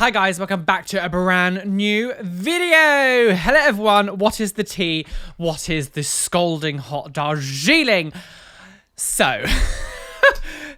Hi guys, welcome back to a brand new video. Hello everyone, what is the tea? What is the scalding hot Darjeeling? So,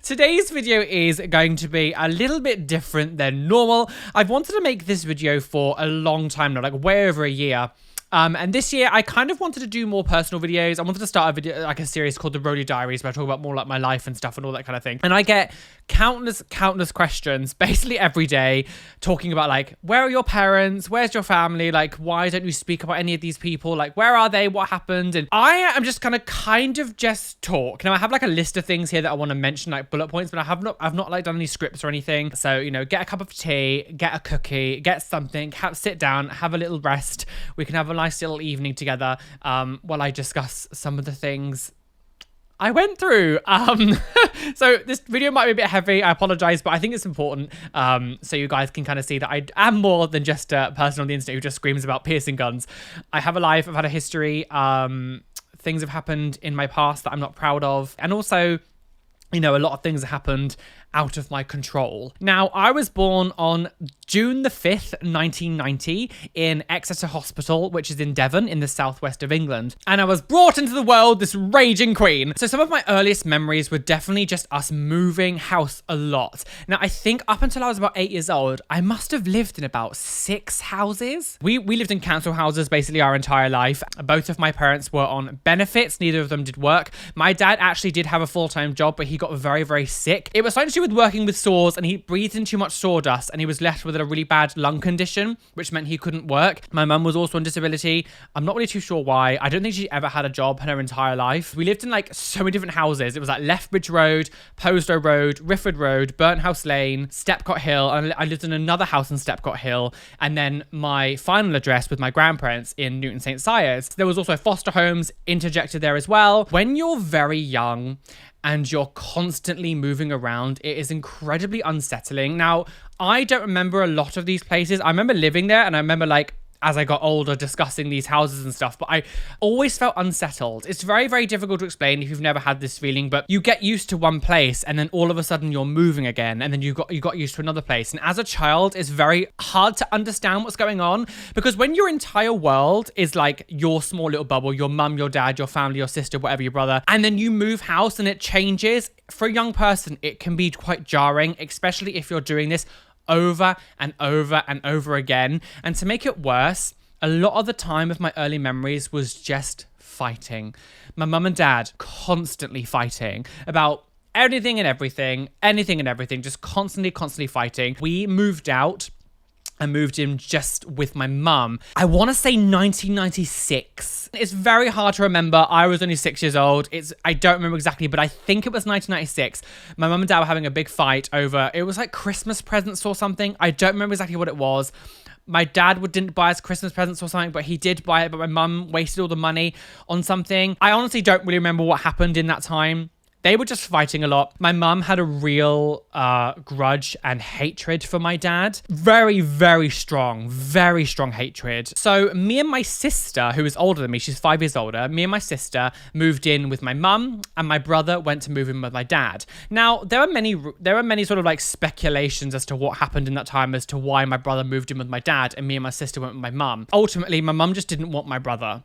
today's video is going to be a little bit different than normal. I've wanted to make this video for a long time now, like way over a year. And this year, I kind of wanted to do more personal videos. I wanted to start a video, like a series called the Roly Diaries, where I talk about more like my life and stuff and all that kind of thing. And I get countless questions basically every day talking about like, where are your parents? Where's your family? Like, why don't you speak about any of these people? Like, where are they? What happened? And I am just gonna kind of just talk. Now I have like a list of things here that I want to mention, like bullet points, but I've not like done any scripts or anything. So, you know, get a cup of tea, get a cookie, get something, sit down, have a little rest. We can have a nice little evening together while I discuss some of the things I went through. So this video might be a bit heavy, I apologize, but I think it's important so you guys can kind of see that I am more than just a person on the internet who just screams about piercing guns. I have a life, I've had a history, things have happened in my past that I'm not proud of, and also, you know, a lot of things have happened out of my control. Now, I was born on June the 5th, 1990 in Exeter Hospital, which is in Devon in the southwest of England. And I was brought into the world this raging queen. So some of my earliest memories were definitely just us moving house a lot. Now, I think up until I was about 8 years old, I must have lived in about 6 houses. We lived in council houses basically our entire life. Both of my parents were on benefits. Neither of them did work. My dad actually did have a full-time job, but he got very, very sick. It was something to do with working with saws, and he breathed in too much sawdust and he was left with a really bad lung condition, which meant he couldn't work. My mum was also on disability. I'm not really too sure why. I don't think she ever had a job in her entire life. We lived in like so many different houses. It was like Lethbridge Road, Postow Road, Rifford Road, Burnt House Lane, Stepcot Hill, and I lived in another house in Stepcot Hill, and then my final address with my grandparents in Newton St. Sire's. There was also foster homes interjected there as well. When you're very young and you're constantly moving around, it is incredibly unsettling. Now, I don't remember a lot of these places. I remember living there, and I remember like, as I got older, discussing these houses and stuff, but I always felt unsettled. It's very, very difficult to explain if you've never had this feeling, but you get used to one place and then all of a sudden you're moving again, and then you got used to another place. And as a child, it's very hard to understand what's going on, because when your entire world is like your small little bubble, your mum, your dad, your family, your sister, whatever, your brother, and then you move house and it changes, for a young person, it can be quite jarring, especially if you're doing this over and over and over again. And to make it worse, a lot of the time of my early memories was just fighting. My mum and dad constantly fighting about anything and everything, just constantly fighting. We moved out and moved in just with my mum. I want to say 1996. It's very hard to remember. I was only 6 years old. I don't remember exactly, but I think it was 1996. My mum and dad were having a big fight over, it was like Christmas presents or something. I don't remember exactly what it was. My dad didn't buy us Christmas presents or something, but he did buy it, but my mum wasted all the money on something. I honestly don't really remember what happened in that time. They were just fighting a lot. My mum had a real grudge and hatred for my dad. Very, very strong hatred. So me and my sister, who is older than me, she's 5 years older, me and my sister moved in with my mum, and my brother went to move in with my dad. Now, there are many sort of like speculations as to what happened in that time as to why my brother moved in with my dad and me and my sister went with my mum. Ultimately, my mum just didn't want my brother.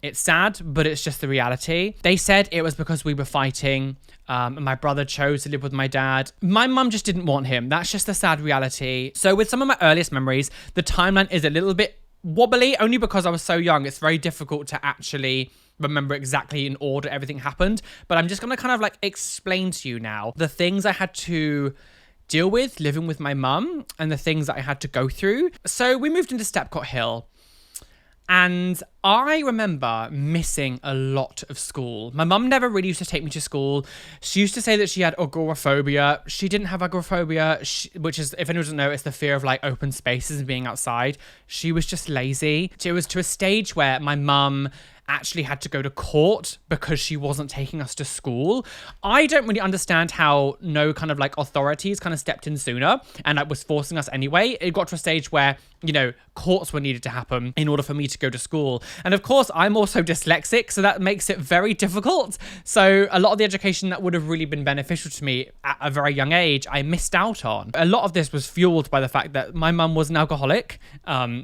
It's sad, but it's just the reality. They said it was because we were fighting, and my brother chose to live with my dad. My mum just didn't want him. That's just the sad reality. So with some of my earliest memories, the timeline is a little bit wobbly, only because I was so young. It's very difficult to actually remember exactly in order everything happened, but I'm just gonna kind of like explain to you now the things I had to deal with living with my mum and the things that I had to go through. So we moved into Stepcot Hill, and I remember missing a lot of school. My mum never really used to take me to school. She used to say that she had agoraphobia. She didn't have agoraphobia, which is, if anyone doesn't know, it's the fear of like open spaces and being outside. She was just lazy. It was to a stage where my mum actually had to go to court because she wasn't taking us to school. I don't really understand how no kind of like authorities kind of stepped in sooner and like was forcing us anyway. It got to a stage where, you know, courts were needed to happen in order for me to go to school. And of course, I'm also dyslexic, so that makes it very difficult. So a lot of the education that would have really been beneficial to me at a very young age, I missed out on. A lot of this was fueled by the fact that my mum was an alcoholic.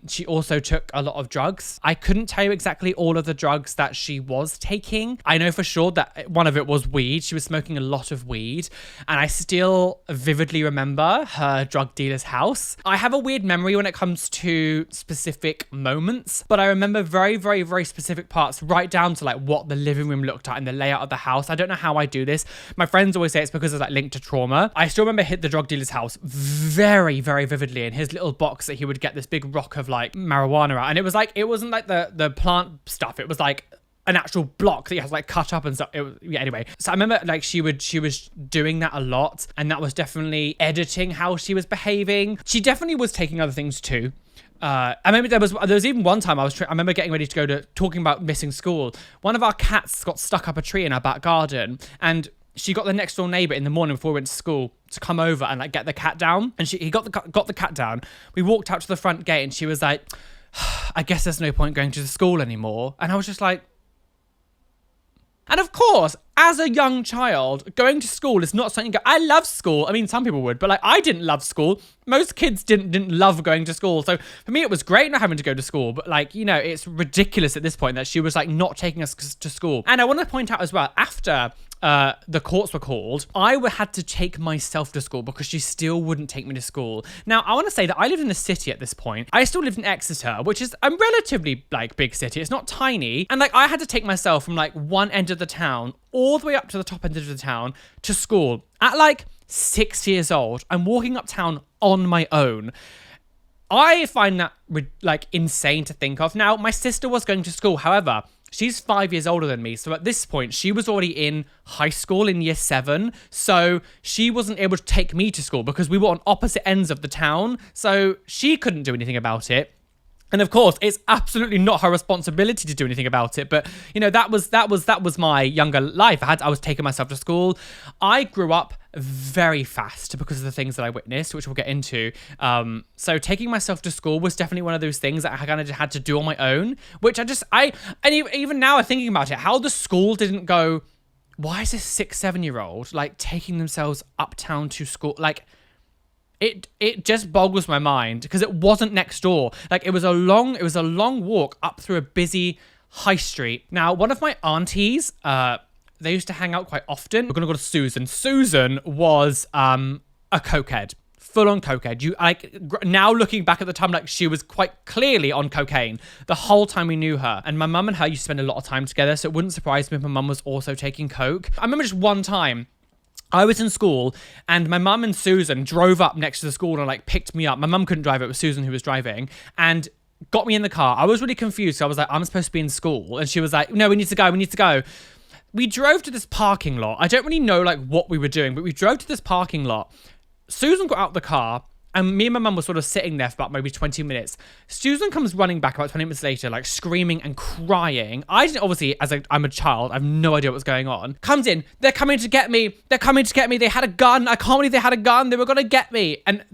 She also took a lot of drugs. I couldn't tell you exactly all of the drugs that she was taking. I know for sure that one of it was weed. She was smoking a lot of weed. And I still vividly remember her drug dealer's house. I have a weird memory when it comes to specific moments, but I remember very, very, very specific parts, right down to like what the living room looked like and the layout of the house. I don't know how I do this. My friends always say it's because it's like linked to trauma. I still remember hit the drug dealer's house very, very vividly in his little box that he would get this big rock of like marijuana out. And it was like, it wasn't like the plant stuff. It was like an actual block that you had to like cut up and stuff. It was, yeah, anyway. So I remember like she was doing that a lot, and that was definitely editing how she was behaving. She definitely was taking other things too. I remember there was even one time I remember getting ready to go to talking about missing school. One of our cats got stuck up a tree in our back garden, and she got the next door neighbor in the morning before we went to school to come over and like get the cat down. And he got the cat down. We walked out to the front gate, and she was like, I guess there's no point going to the school anymore. And I was just like, and of course, as a young child, going to school is not something. I love school. I mean, some people would, but like I didn't love school. Most kids didn't love going to school. So for me, it was great not having to go to school. But like, you know, it's ridiculous at this point that she was like not taking us to school. And I want to point out as well, after the courts were called, I had to take myself to school because she still wouldn't take me to school. Now, I want to say that I lived in the city at this point. I still lived in Exeter, which is a relatively like big city. It's not tiny. And like I had to take myself from like one end of the town all the way up to the top end of the town to school at like 6 years old. I'm walking uptown on my own. I find that like insane to think of. Now, my sister was going to school. However, she's 5 years older than me. So at this point, she was already in high school in year 7. So she wasn't able to take me to school because we were on opposite ends of the town. So she couldn't do anything about it. And of course, it's absolutely not her responsibility to do anything about it. But, you know, that was my younger life. I was taking myself to school. I grew up very fast because of the things that I witnessed, which we'll get into. So taking myself to school was definitely one of those things that I kind of had to do on my own, which even now I'm thinking about it, how the school didn't go, why is this 6-7-year-old like taking themselves uptown to school? Like, It just boggles my mind because it wasn't next door. Like it was a long walk up through a busy high street. Now, one of my aunties, they used to hang out quite often. We're gonna go to Susan. Susan was a cokehead, full on cokehead. Now looking back at the time, like she was quite clearly on cocaine the whole time we knew her. And my mum and her used to spend a lot of time together, so it wouldn't surprise me if my mum was also taking coke. I remember just one time, I was in school and my mum and Susan drove up next to the school and like picked me up. My mum couldn't drive, it was Susan who was driving, and got me in the car. I was really confused. So I was like, I'm supposed to be in school. And she was like, no, we need to go. We drove to this parking lot. I don't really know like what we were doing, but we drove to this parking lot. Susan got out the car, and me and my mum were sort of sitting there for about maybe 20 minutes. Susan comes running back about 20 minutes later, like screaming and crying. I didn't, obviously, I'm a child, I have no idea what's going on. Comes in, they're coming to get me. They had a gun. I can't believe they had a gun. They were going to get me. And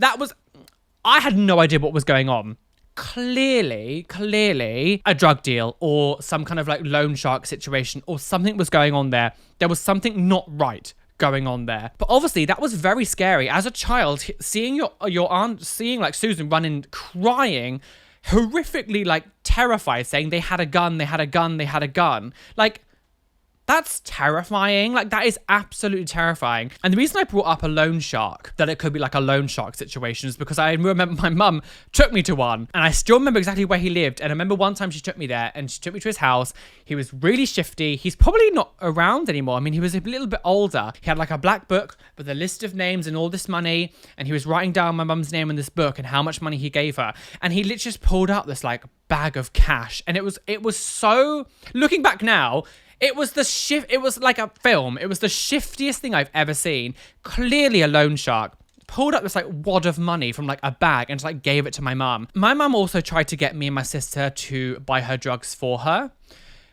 I had no idea what was going on. Clearly a drug deal or some kind of like loan shark situation or something was going on there. There was something not right going on there. But obviously that was very scary. As a child, seeing your aunt, seeing like Susan running, crying, horrifically like terrified, saying they had a gun. Like, that's terrifying. Like, that is absolutely terrifying. And the reason I brought up a loan shark, that it could be like a loan shark situation, is because I remember my mum took me to one, and I still remember exactly where he lived. And I remember one time she took me there, and she took me to his house. He was really shifty. He's probably not around anymore. I mean, he was a little bit older. He had like a black book with a list of names and all this money, and he was writing down my mum's name in this book and how much money he gave her. And he literally just pulled out this like bag of cash, and it was so, looking back now, it was like a film. It was the shiftiest thing I've ever seen. Clearly a loan shark. Pulled up this like wad of money from like a bag and just like gave it to my mum. My mum also tried to get me and my sister to buy her drugs for her.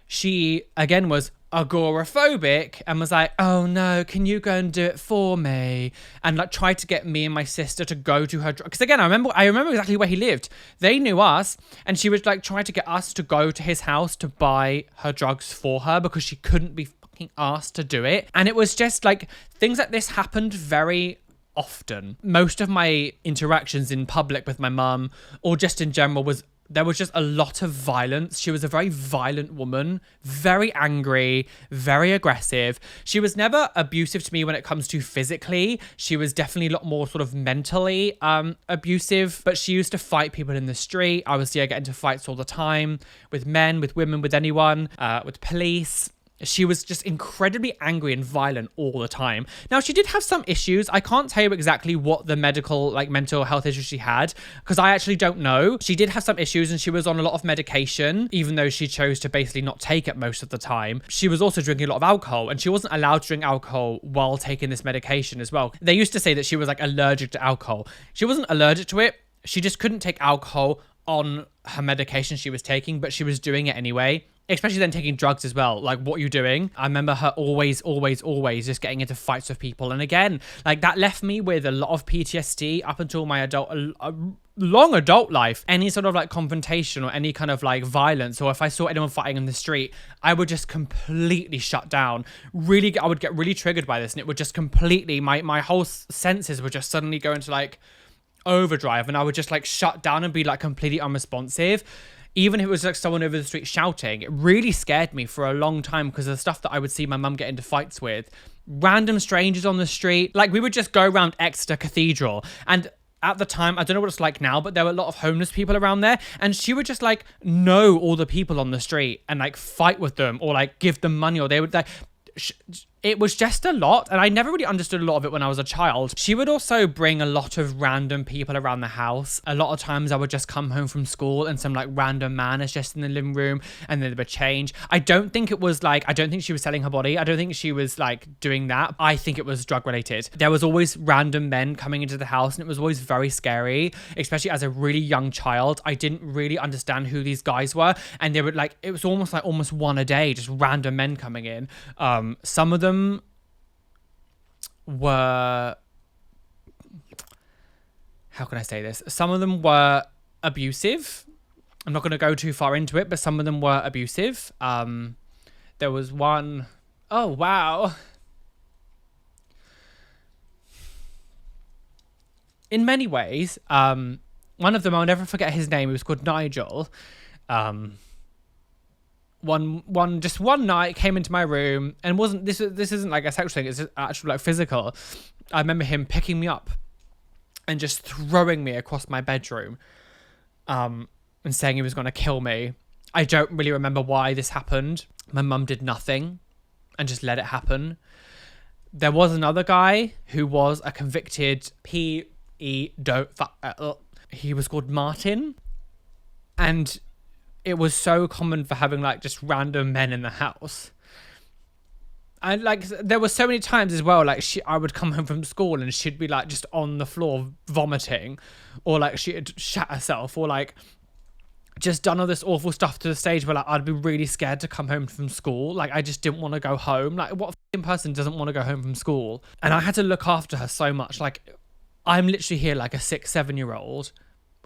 She, again, was agoraphobic and was like, oh no, can you go and do it for me? And like tried to get me and my sister to go to her, because again, I remember exactly where he lived. They knew us, and she was like trying to get us to go to his house to buy her drugs for her because she couldn't be fucking asked to do it. And it was just like, things like this happened very often. Most of my interactions in public with my mum, or just in general, there was just a lot of violence. She was a very violent woman, very angry, very aggressive. She was never abusive to me when it comes to physically. She was definitely a lot more sort of mentally abusive, but she used to fight people in the street. I would see her get into fights all the time with men, with women, with anyone, with police. She was just incredibly angry and violent all the time. Now, she did have some issues. I can't tell you exactly what the medical, like mental health issues she had, because I actually don't know. She did have some issues and she was on a lot of medication, even though she chose to basically not take it most of the time. She was also drinking a lot of alcohol, and she wasn't allowed to drink alcohol while taking this medication as well. They used to say that she was like allergic to alcohol. She wasn't allergic to it. She just couldn't take alcohol on her medication she was taking, but she was doing it anyway. Especially then taking drugs as well. Like, what are you doing? I remember her always just getting into fights with people. And again, like that left me with a lot of PTSD up until my long adult life. Any sort of like confrontation or any kind of like violence, or if I saw anyone fighting in the street, I would just completely shut down. I would get really triggered by this, and it would just completely, my whole senses would just suddenly go into like overdrive, and I would just like shut down and be like completely unresponsive. Even if it was like someone over the street shouting, it really scared me for a long time because of the stuff that I would see my mum get into fights with. Random strangers on the street. Like, we would just go around Exeter Cathedral, and at the time, I don't know what it's like now, but there were a lot of homeless people around there, and she would just like know all the people on the street and like fight with them or like give them money, or they would like... It was just a lot, and I never really understood a lot of it when I was a child. She would also bring a lot of random people around the house. A lot of times I would just come home from school and some like random man is just in the living room, and then they would change. I don't think she was selling her body. I don't think she was like doing that. I think it was drug related. There was always random men coming into the house, and it was always very scary, especially as a really young child. I didn't really understand who these guys were, and they would like, it was almost one a day, just random men coming in. Some of them were, how can I say this? Some of them were abusive. I'm not going to go too far into it, but some of them were abusive. There was one, oh wow. In many ways, one of them, I'll never forget his name. He was called Nigel. One night came into my room, and this isn't like a sexual thing, it's actually like physical. I remember him picking me up and just throwing me across my bedroom, and saying he was going to kill me. I don't really remember why this happened. My mum did nothing and just let it happen. There was another guy who was a convicted he was called Martin, and it was so common for having like just random men in the house. And like, there were so many times as well, like I would come home from school and she'd be like just on the floor vomiting, or like she had shat herself, or like just done all this awful stuff to the stage where like I'd be really scared to come home from school. Like, I just didn't want to go home. Like, what f***ing person doesn't want to go home from school? And I had to look after her so much. Like, I'm literally here like a 6-7-year-old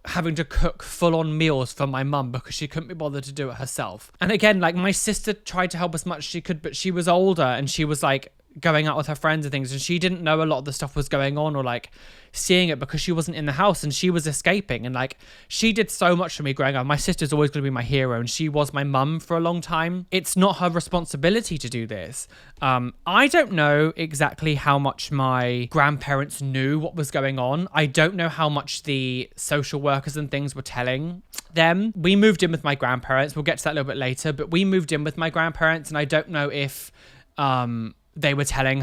having to cook full-on meals for my mum because she couldn't be bothered to do it herself. And again, like, my sister tried to help as much as she could, but she was older and she was like going out with her friends and things, and she didn't know a lot of the stuff was going on or like seeing it because she wasn't in the house and she was escaping. And like, she did so much for me growing up. My sister's always going to be my hero, and she was my mum for a long time. It's not her responsibility to do this. I don't know exactly how much my grandparents knew what was going on. I don't know how much the social workers and things were telling them. We moved in with my grandparents. We'll get to that a little bit later, but we moved in with my grandparents, and I don't know if they were telling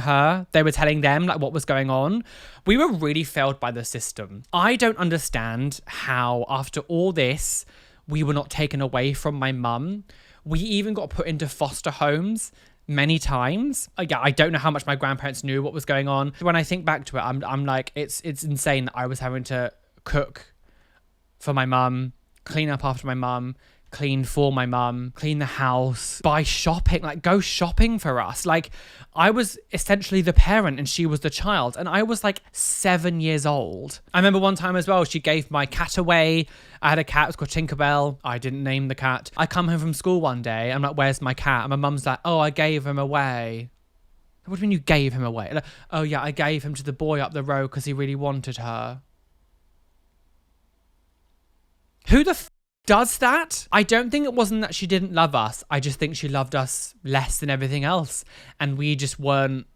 them like what was going on. We were really failed by the system. I don't understand how after all this, we were not taken away from my mum. We even got put into foster homes many times. Yeah, I don't know how much my grandparents knew what was going on. When I think back to it, I'm like, it's insane that I was having to cook for my mum, clean up after my mum, clean for my mum, clean the house, buy shopping, like go shopping for us. Like I was essentially the parent and she was the child, and I was like 7 years old. I remember one time as well, she gave my cat away. I had a cat, it was called Tinkerbell. I didn't name the cat. I come home from school one day, I'm like, where's my cat? And my mum's like, oh, I gave him away. What do you mean you gave him away? Like, oh yeah, I gave him to the boy up the road because he really wanted her. Who the does that? I don't think it wasn't that she didn't love us. I just think she loved us less than everything else. And we just weren't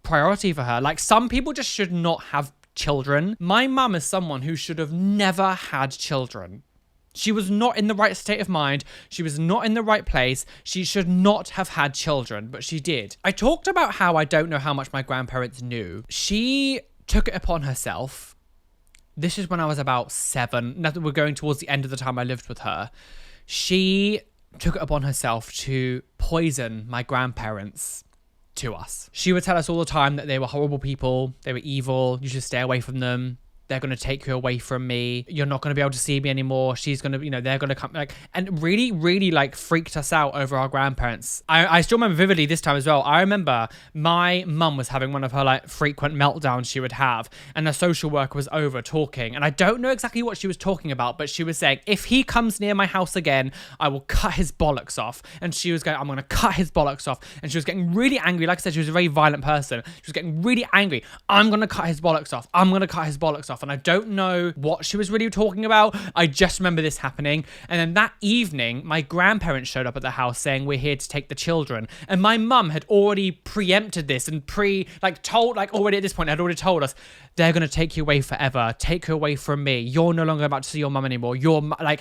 priority for her. Like some people just should not have children. My mum is someone who should have never had children. She was not in the right state of mind. She was not in the right place. She should not have had children, but she did. I talked about how I don't know how much my grandparents knew. She took it upon herself. This is when I was about 7. Now that we're going towards the end of the time I lived with her. She took it upon herself to poison my grandparents to us. She would tell us all the time that they were horrible people. They were evil. You should stay away from them. They're going to take you away from me. You're not going to be able to see me anymore. She's going to, they're going to come like, and really, really like freaked us out over our grandparents. I still remember vividly this time as well. I remember my mum was having one of her like frequent meltdowns she would have, and the social worker was over talking. And I don't know exactly what she was talking about, but she was saying, if he comes near my house again, I will cut his bollocks off. And she was going, I'm going to cut his bollocks off. And she was getting really angry. Like I said, she was a very violent person. She was getting really angry. I'm going to cut his bollocks off. I'm going to cut his bollocks off. And I don't know what she was really talking about. I just remember this happening. And then that evening, my grandparents showed up at the house saying, we're here to take the children. And my mum had already preempted this and already at this point, had already told us, they're going to take you away forever. Take her away from me. You're no longer about to see your mum anymore. And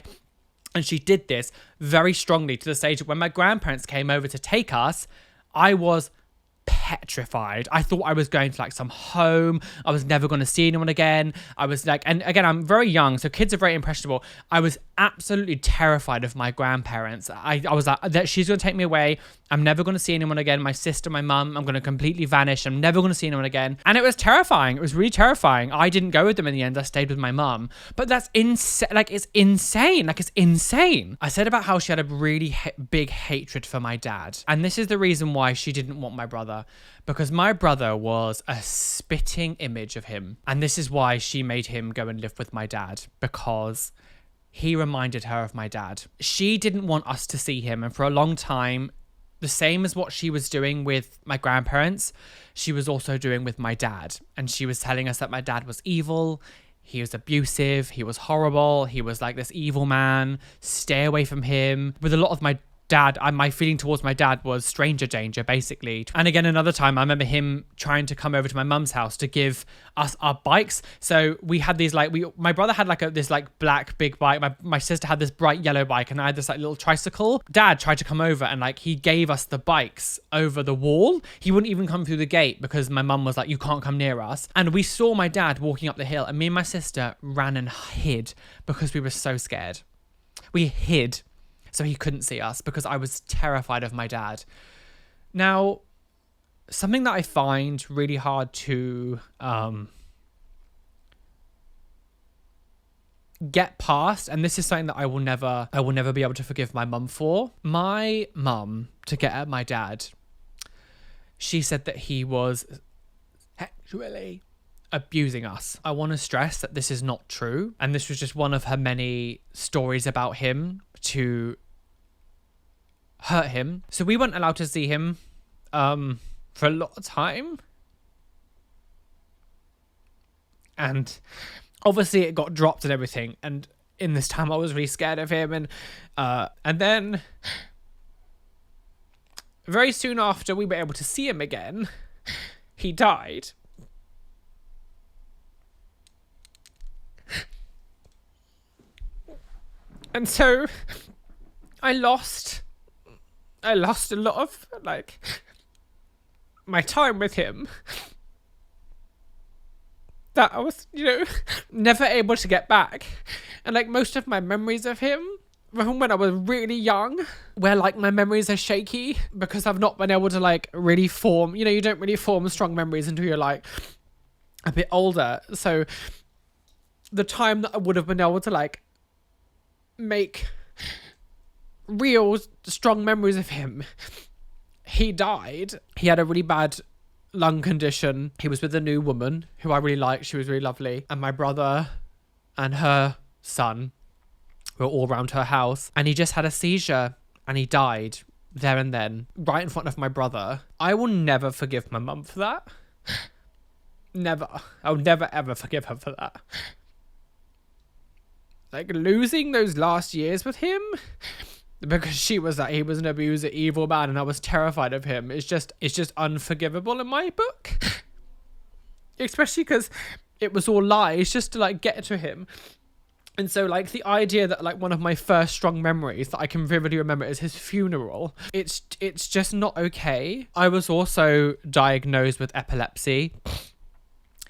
she did this very strongly to the stage of when my grandparents came over to take us, I was petrified. I thought I was going to like some home. I was never going to see anyone again. I was like, and again, I'm very young, so kids are very impressionable. I was absolutely terrified of my grandparents. I was like, that she's going to take me away. I'm never going to see anyone again. My sister, my mum, I'm going to completely vanish. I'm never going to see anyone again. And it was terrifying. It was really terrifying. I didn't go with them in the end. I stayed with my mum. But that's insane. Like, it's insane. Like, it's insane. I said about how she had a really big hatred for my dad. And this is the reason why she didn't want my brother. Because my brother was a spitting image of him. And this is why she made him go and live with my dad. Because he reminded her of my dad. She didn't want us to see him. And for a long time, the same as what she was doing with my grandparents, she was also doing with my dad. And she was telling us that my dad was evil. He was abusive. He was horrible. He was like this evil man. Stay away from him. With a lot of my dad, my feeling towards my dad was stranger danger, basically. And again, another time, I remember him trying to come over to my mum's house to give us our bikes. So we had these my brother had this black big bike. My sister had this bright yellow bike, and I had this little tricycle. Dad tried to come over and he gave us the bikes over the wall. He wouldn't even come through the gate because my mum was like, you can't come near us. And we saw my dad walking up the hill, and me and my sister ran and hid because we were so scared. We hid so he couldn't see us because I was terrified of my dad. Now, something that I find really hard to get past, and this is something that I will never be able to forgive my mum for. My mum, to get at my dad, she said that he was sexually abusing us. I want to stress that this is not true, and this was just one of her many stories about him to hurt him. So we weren't allowed to see him for a lot of time, and obviously it got dropped and everything, and in this time I was really scared of him, and then very soon after we were able to see him again, he died. And so I lost a lot of my time with him that I was, never able to get back. And most of my memories of him from when I was really young, where my memories are shaky because I've not been able to really form, you don't really form strong memories until you're a bit older. So the time that I would have been able to make real strong memories of him. He died. He had a really bad lung condition. He was with a new woman who I really liked. She was really lovely. And my brother and her son were all around her house. And he just had a seizure and he died there and then, right in front of my brother. I will never forgive my mum for that. Never. I'll never ever forgive her for that. Like, losing those last years with him because he was an abuser, evil man, and I was terrified of him. It's just unforgivable in my book. Especially because it was all lies just to like get to him. And so like the idea that like one of my first strong memories that I can vividly remember is his funeral. It's just not okay. I was also diagnosed with epilepsy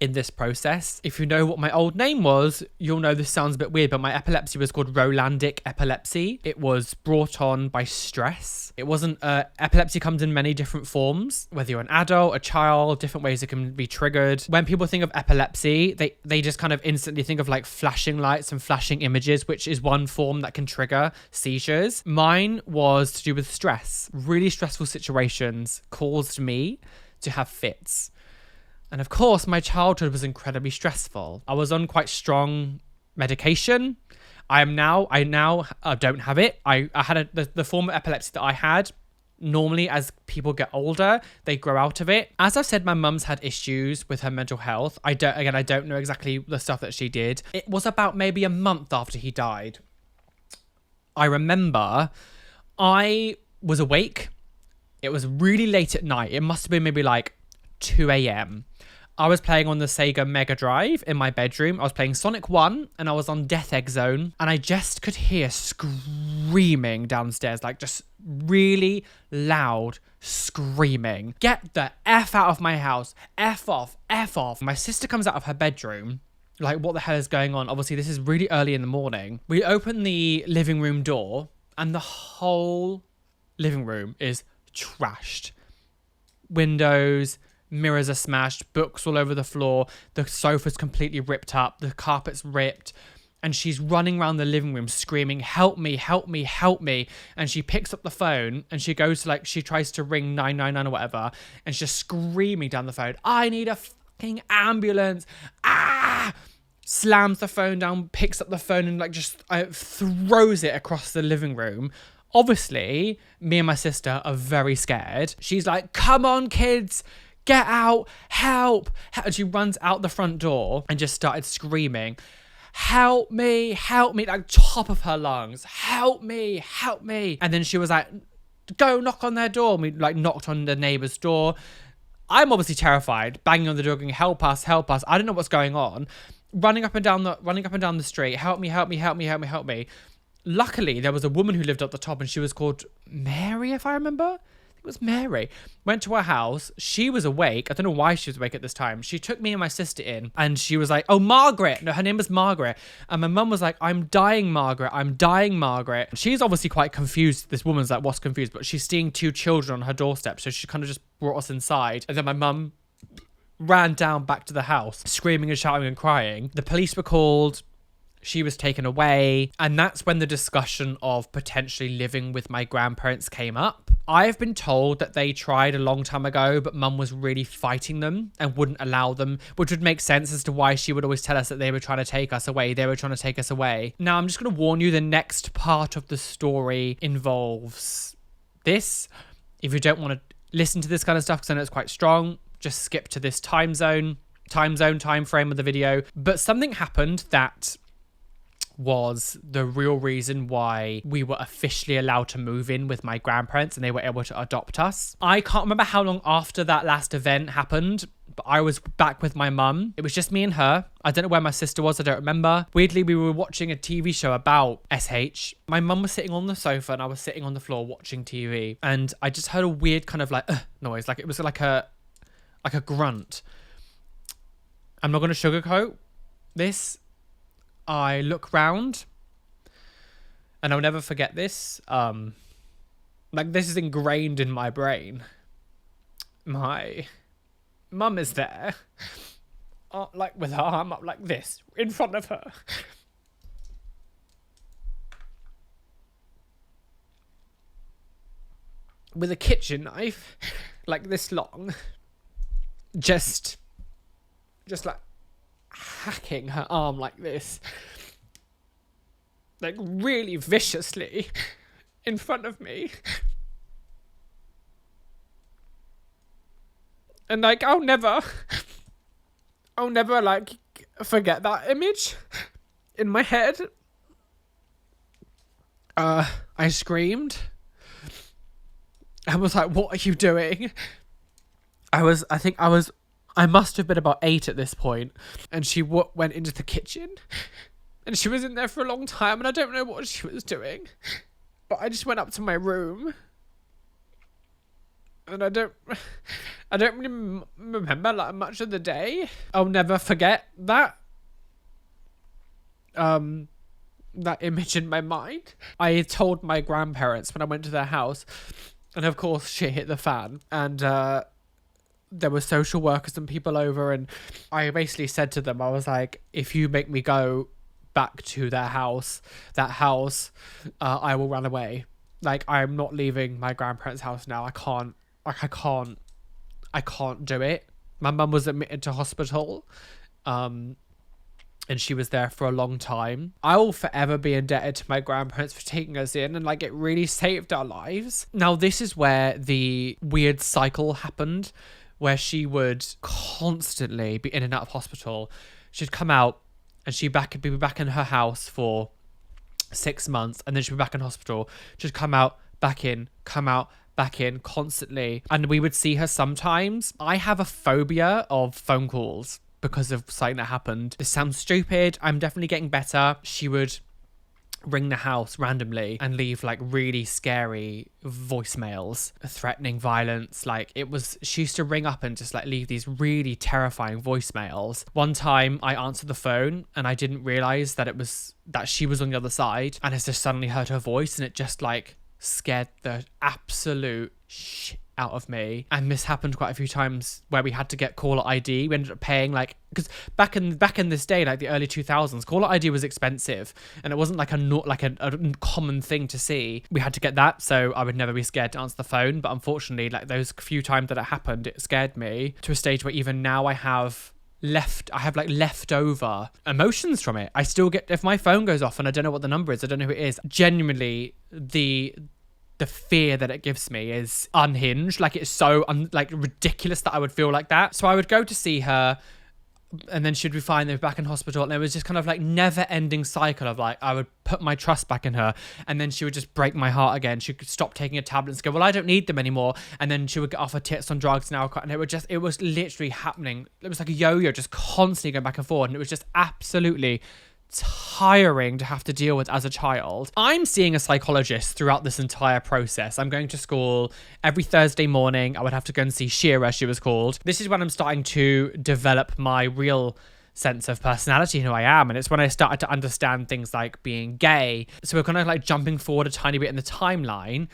in this process. If you know what my old name was, you'll know this sounds a bit weird, but my epilepsy was called Rolandic epilepsy. It was brought on by stress. It wasn't, epilepsy comes in many different forms, whether you're an adult, a child, different ways it can be triggered. When people think of epilepsy, they just kind of instantly think of like flashing lights and flashing images, which is one form that can trigger seizures. Mine was to do with stress. Really stressful situations caused me to have fits. And of course, my childhood was incredibly stressful. I was on quite strong medication. I now don't have it. I had the form of epilepsy that I had. Normally, as people get older, they grow out of it. As I've said, my mum's had issues with her mental health. I don't know exactly the stuff that she did. It was about maybe a month after he died. I remember I was awake. It was really late at night. It must have been maybe like 2 a.m. I was playing on the Sega Mega Drive in my bedroom. I was playing Sonic 1 and I was on Death Egg Zone and I just could hear screaming downstairs, like just really loud screaming. Get the F out of my house. F off. F off. My sister comes out of her bedroom. Like, what the hell is going on? Obviously, this is really early in the morning. We open the living room door and the whole living room is trashed. Windows, mirrors are smashed, books all over the floor, the sofa's completely ripped up, the carpet's ripped, and she's running around the living room screaming, help me, help me, help me. And she picks up the phone and she goes to like, she tries to ring 999 or whatever, and she's just screaming down the phone, I need a fucking ambulance. Ah! Slams the phone down, picks up the phone and like just throws it across the living room. Obviously, me and my sister are very scared. She's like, come on, kids. Get out, help. And she runs out the front door and just started screaming, help me, like top of her lungs, help me, help me. And then she was like, go knock on their door. And we like knocked on the neighbor's door. I'm obviously terrified, banging on the door, going, help us, help us. I don't know what's going on. Running up and down the street, help me, help me, help me, help me, help me. Luckily, there was a woman who lived up the top and she was called Mary, if I remember. It was Mary. Went to her house. She was awake. I don't know why she was awake at this time. She took me and my sister in and she was like, oh, Margaret. No, her name was Margaret. And my mum was like, I'm dying, Margaret. I'm dying, Margaret. She's obviously quite confused. This woman's like, what's confused? But she's seeing 2 children on her doorstep. So she kind of just brought us inside. And then my mum ran down back to the house, screaming and shouting and crying. The police were called. She was taken away. And that's when the discussion of potentially living with my grandparents came up. I've been told that they tried a long time ago, but mum was really fighting them and wouldn't allow them, which would make sense as to why she would always tell us that they were trying to take us away. They were trying to take us away. Now, I'm just going to warn you, the next part of the story involves this. If you don't want to listen to this kind of stuff, because I know it's quite strong, just skip to this time frame of the video. But something happened that was the real reason why we were officially allowed to move in with my grandparents and they were able to adopt us. I can't remember how long after that last event happened, but I was back with my mum. It was just me and her. I don't know where my sister was. I don't remember. Weirdly, we were watching a TV show about SH. My mum was sitting on the sofa and I was sitting on the floor watching TV. And I just heard a weird kind of like noise. Like it was like a grunt. I'm not going to sugarcoat this. I look round and I'll never forget this. Like this is ingrained in my brain. My mum is there, like with her arm up like this in front of her. with a kitchen knife, like this long, just like hacking her arm like this, like really viciously in front of me. And like, I'll never like forget that image in my head. I screamed. I was like, what are you doing? I must have been about 8 at this point, and she went into the kitchen, and she was in there for a long time, and I don't know what she was doing, but I just went up to my room, and I don't really remember like much of the day. I'll never forget that image in my mind. I told my grandparents when I went to their house, and of course shit hit the fan, and there were social workers and people over, and I basically said to them, I was like, if you make me go back to that house, I will run away. Like, I'm not leaving my grandparents' house now. I can't do it. My mum was admitted to hospital, and she was there for a long time. I will forever be indebted to my grandparents for taking us in, and like, it really saved our lives. Now, this is where the weird cycle happened, where she would constantly be in and out of hospital. She'd come out and she'd be back in her house for 6 months, and then she'd be back in hospital. She'd come out, back in, come out, back in, constantly. And we would see her sometimes. I have a phobia of phone calls because of something that happened. This sounds stupid. I'm definitely getting better. She would ring the house randomly and leave like really scary voicemails, threatening violence. Like, she used to ring up and just like leave these really terrifying voicemails. One time I answered the phone and I didn't realize that she was on the other side, and I just suddenly heard her voice, and it just like scared the absolute shit out of me. And this happened quite a few times where we had to get caller ID. We ended up paying like, because back in this day, like the early 2000s, caller ID was expensive, and it wasn't like a common thing to see. We had to get that, so I would never be scared to answer the phone. But unfortunately, like those few times that it happened, it scared me to a stage where even now I have leftover emotions from it. I still get, if my phone goes off and I don't know what the number is, I don't know who it is, genuinely the fear that it gives me is unhinged. Like, it's so ridiculous that I would feel like that. So I would go to see her, and then she'd be fine. They were back in hospital, and it was just kind of like never ending cycle of like, I would put my trust back in her, and then she would just break my heart again. She could stop taking her tablets and go, well, I don't need them anymore. And then she would get off her tits on drugs now, and it was literally happening. It was like a yo-yo, just constantly going back and forth, and it was just absolutely tiring to have to deal with as a child. I'm seeing a psychologist throughout this entire process. I'm going to school every Thursday morning. I would have to go and see Shira, she was called. This is when I'm starting to develop my real sense of personality and who I am, and it's when I started to understand things like being gay. So we're kind of like jumping forward a tiny bit in the timeline,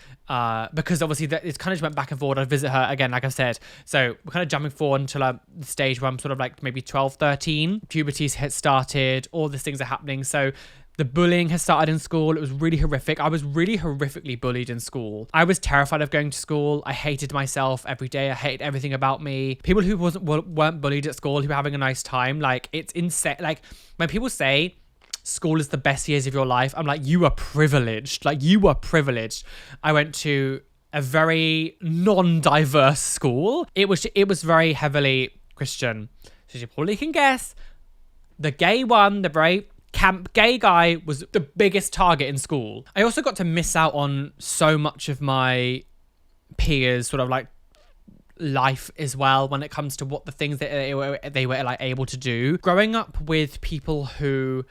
because obviously it kind of just went back and forward. I'd visit her again, like I said, so we're kind of jumping forward until the stage where I'm sort of like maybe 12, 13. Puberty's had started, all these things are happening. So the bullying has started in school. It was really horrific. I was really horrifically bullied in school. I was terrified of going to school. I hated myself every day. I hated everything about me. People who weren't bullied at school, who were having a nice time, like, it's insane. Like, when people say school is the best years of your life, I'm like, you are privileged. Like, you are privileged. I went to a very non-diverse school. It was very heavily Christian. So you probably can guess, the gay one, the very camp gay guy, was the biggest target in school. I also got to miss out on so much of my peers' sort of like life as well, when it comes to what the things that they were like able to do. Growing up with people who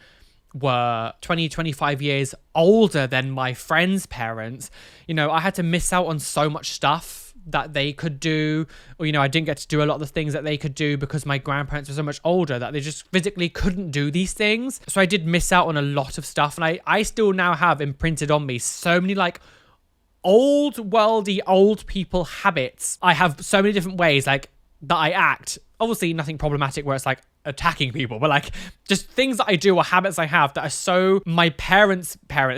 were 20, 25 years older than my friends' parents, you know, I had to miss out on so much stuff that they could do, or, you know, I didn't get to do a lot of the things that they could do because my grandparents were so much older that they just physically couldn't do these things. So I did miss out on a lot of stuff, and I still now have imprinted on me so many like old worldy old people habits. I have so many different ways like that I act. Obviously nothing problematic where it's like attacking people, but like just things that I do or habits I have that are so my parents'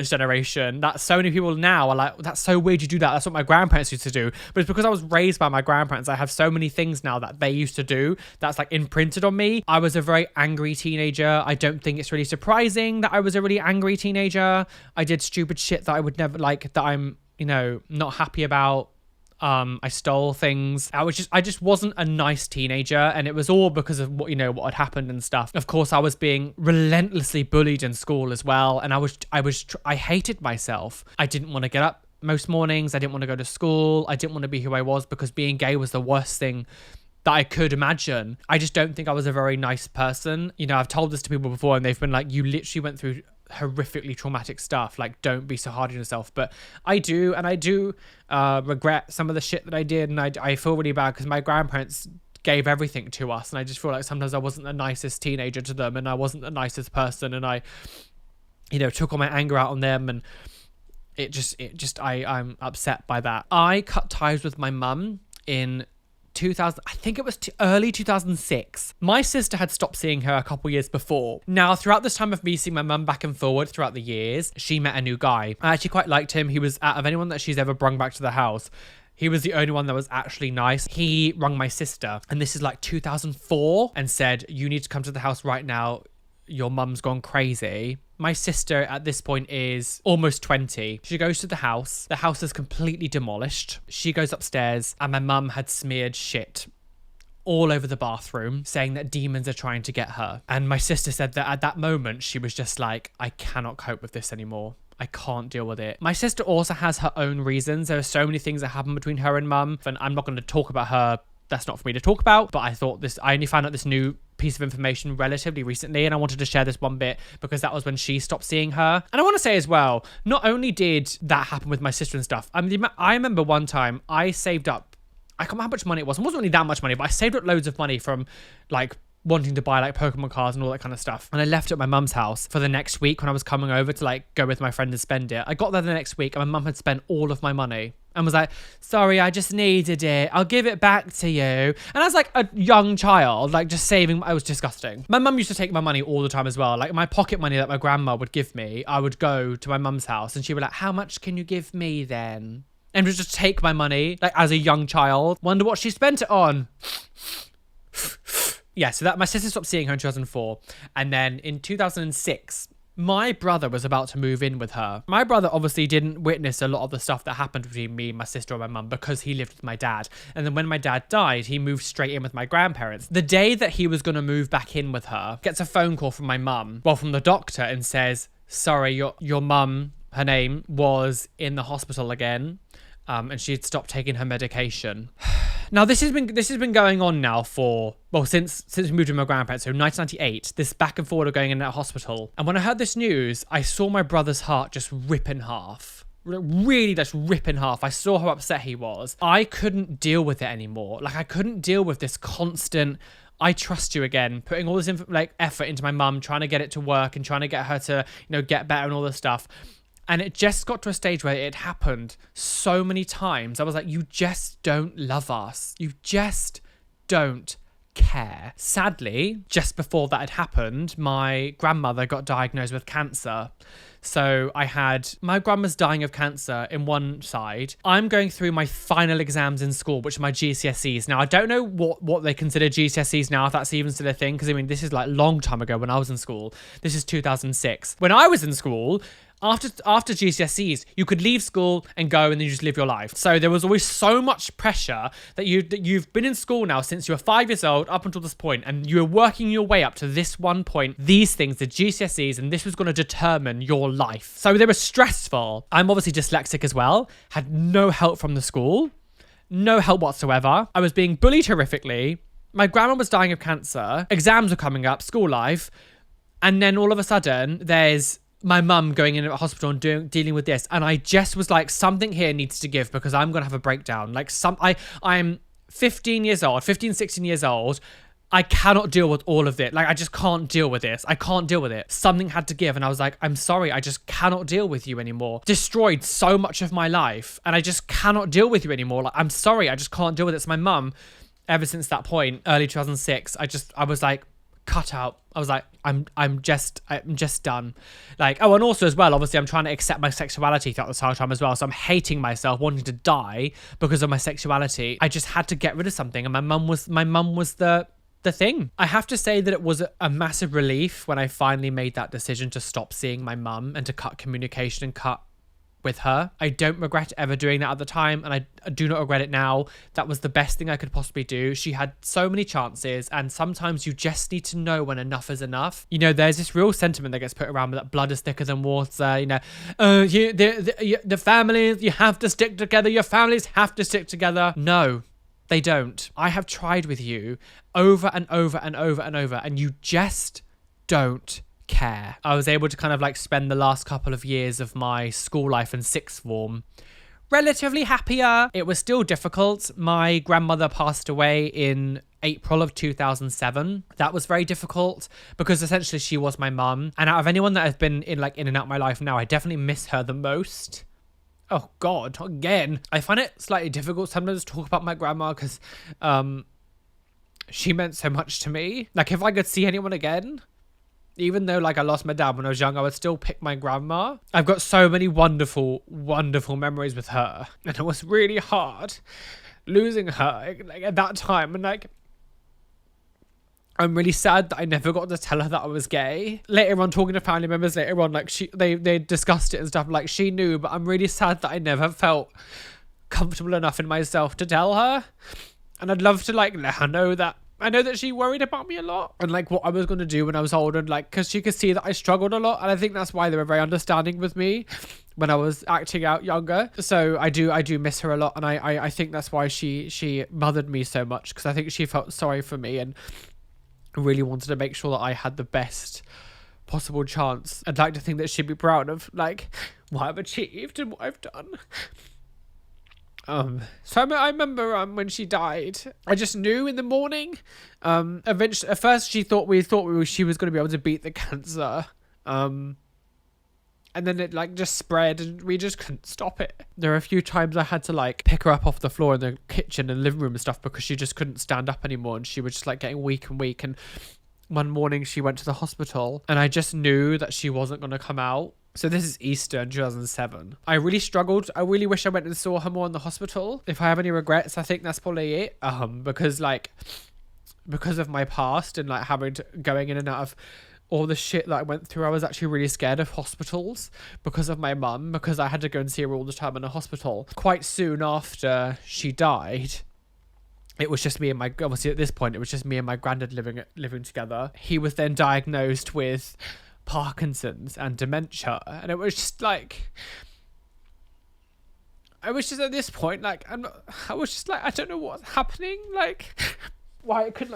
generation that so many people now are like, that's so weird you do that. That's what my grandparents used to do. But it's because I was raised by my grandparents. I have so many things now that they used to do that's like imprinted on me. I was a very angry teenager. I don't think it's really surprising that I was a really angry teenager. I did stupid shit that I would never like, that I'm, not happy about. I stole things. I just wasn't a nice teenager, and it was all because of what had happened and stuff. Of course, I was being relentlessly bullied in school as well, and I hated myself. I didn't want to get up most mornings. I didn't want to go to school. I didn't want to be who I was because being gay was the worst thing that I could imagine. I just don't think I was a very nice person. I've told this to people before, and they've been like, you literally went through horrifically traumatic stuff, like don't be so hard on yourself. But I do regret some of the shit that I did, and I feel really bad because my grandparents gave everything to us, and I just feel like sometimes I wasn't the nicest teenager to them, and I wasn't the nicest person, and I took all my anger out on them, and I'm upset by that. I cut ties with my mum in 2000, I think it was early 2006. My sister had stopped seeing her a couple years before. Now, throughout this time of me seeing my mum back and forward throughout the years, she met a new guy. I actually quite liked him. He was, out of anyone that she's ever brung back to the house, he was the only one that was actually nice. He rung my sister, and this is like 2004, and said, you need to come to the house right now. Your mum's gone crazy. My sister at this point is almost 20. She goes to the house. The house is completely demolished. She goes upstairs, and my mum had smeared shit all over the bathroom, saying that demons are trying to get her. And my sister said that at that moment, she was just like, I cannot cope with this anymore. I can't deal with it. My sister also has her own reasons. There are so many things that happen between her and mum, and I'm not going to talk about her. That's not for me to talk about, but I only found out this new piece of information relatively recently, and I wanted to share this one bit because that was when she stopped seeing her. And I want to say as well, not only did that happen with my sister and stuff, I remember one time I saved up, I can't remember how much money it wasn't really that much money, but I saved up loads of money from like wanting to buy like Pokemon cards and all that kind of stuff. And I left it at my mum's house for the next week when I was coming over to like go with my friend and spend it. I got there the next week and my mum had spent all of my money and was like, sorry, I just needed it. I'll give it back to you. And I was like a young child, like just saving. I was disgusting. My mum used to take my money all the time as well. Like my pocket money that my grandma would give me, I would go to my mum's house and she would be like, how much can you give me then? And would just take my money, like as a young child. Wonder what she spent it on. Yeah, so that my sister stopped seeing her in 2004. And then in 2006, my brother was about to move in with her. My brother obviously didn't witness a lot of the stuff that happened between me, my sister, and my mum because he lived with my dad. And then when my dad died, he moved straight in with my grandparents. The day that he was going to move back in with her, gets a phone call from my mum, from the doctor, and says, sorry, your mum, her name, was in the hospital again. And she had stopped taking her medication. Now, this has been going on now since we moved to my grandparents, so 1998, this back and forward of going in that hospital. And when I heard this news, I saw my brother's heart just rip in half. Really just rip in half. I saw how upset he was. I couldn't deal with it anymore. Like, I couldn't deal with this constant, I trust you again, putting all this effort into my mum, trying to get it to work and trying to get her to, get better and all this stuff. And it just got to a stage where it happened so many times. I was like, you just don't love us. You just don't care. Sadly, just before that had happened, my grandmother got diagnosed with cancer. So I had my grandma's dying of cancer in one side. I'm going through my final exams in school, which are my GCSEs. Now, I don't know what they consider GCSEs now, if that's even still a thing. Because, this is like a long time ago when I was in school. This is 2006. When I was in school, after GCSEs, you could leave school and go and then you just live your life. So there was always so much pressure that you've been in school now since you were 5 years old up until this point, and you were working your way up to this one point, these things, the GCSEs, and this was going to determine your life. So they were stressful. I'm obviously dyslexic as well, had no help from the school, no help whatsoever. I was being bullied horrifically. My grandma was dying of cancer. Exams were coming up, school life. And then all of a sudden, there's my mum going in at a hospital and dealing with this, and I just was like, something here needs to give because I'm gonna have a breakdown. Like I'm 16 years old. I cannot deal with all of it. Like, I just can't deal with this. I can't deal with it. Something had to give, and I was like, I'm sorry, I just cannot deal with you anymore. Destroyed so much of my life, and I just cannot deal with you anymore. Like, I'm sorry, I just can't deal with it. So my mum, ever since that point, early 2006, I was like, cut out. I was like, I'm just done. Like, oh, and also as well, obviously I'm trying to accept my sexuality throughout this whole time as well. So I'm hating myself, wanting to die because of my sexuality. I just had to get rid of something, and my mum was the thing. I have to say that it was a massive relief when I finally made that decision to stop seeing my mum and to cut communication and cut with her. I don't regret ever doing that at the time, and I do not regret it now. That was the best thing I could possibly do. She had so many chances, and sometimes you just need to know when enough is enough. You know, there's this real sentiment that gets put around that blood is thicker than water. You know, the families, you have to stick together. Your families have to stick together. No, they don't. I have tried with you over and over and over and over, and you just don't care. I was able to kind of like spend the last couple of years of my school life in sixth form relatively happier. It was still difficult. My grandmother passed away in April of 2007. That was very difficult because essentially she was my mum, and out of anyone that has been in and out of my life now, I definitely miss her the most. Oh God, again. I find it slightly difficult sometimes to talk about my grandma because she meant so much to me. Like, if I could see anyone again, even though like I lost my dad when I was young, I would still pick my grandma. I've got so many wonderful, wonderful memories with her, and it was really hard losing her like at that time. And like, I'm really sad that I never got to tell her that I was gay. Later on, talking to family members later on, like they discussed it and stuff. Like, she knew, but I'm really sad that I never felt comfortable enough in myself to tell her. And I'd love to like let her know that I know that she worried about me a lot and like what I was going to do when I was older, and like because she could see that I struggled a lot, and I think that's why they were very understanding with me when I was acting out younger. So I do miss her a lot, and I think that's why she mothered me so much, because I think she felt sorry for me and really wanted to make sure that I had the best possible chance. I'd like to think that she'd be proud of like what I've achieved and what I've done. So I remember when she died, I just knew in the morning. Eventually, at first she was going to be able to beat the cancer. And then it like just spread, and we just couldn't stop it. There were a few times I had to like pick her up off the floor in the kitchen and living room and stuff because she just couldn't stand up anymore, and she was just like getting weak and weak. And one morning she went to the hospital, and I just knew that she wasn't going to come out. So this is Easter in 2007. I really struggled. I really wish I went and saw her more in the hospital. If I have any regrets, I think that's probably it. Because of my past and like going in and out of all the shit that I went through, I was actually really scared of hospitals because of my mum, because I had to go and see her all the time in a hospital. Quite soon after she died, it was just me and obviously at this point, it was just me and my granddad living together. He was then diagnosed with Parkinson's and dementia, and it was just like, I was just at this point like I was just like, I don't know what's happening, like why it couldn't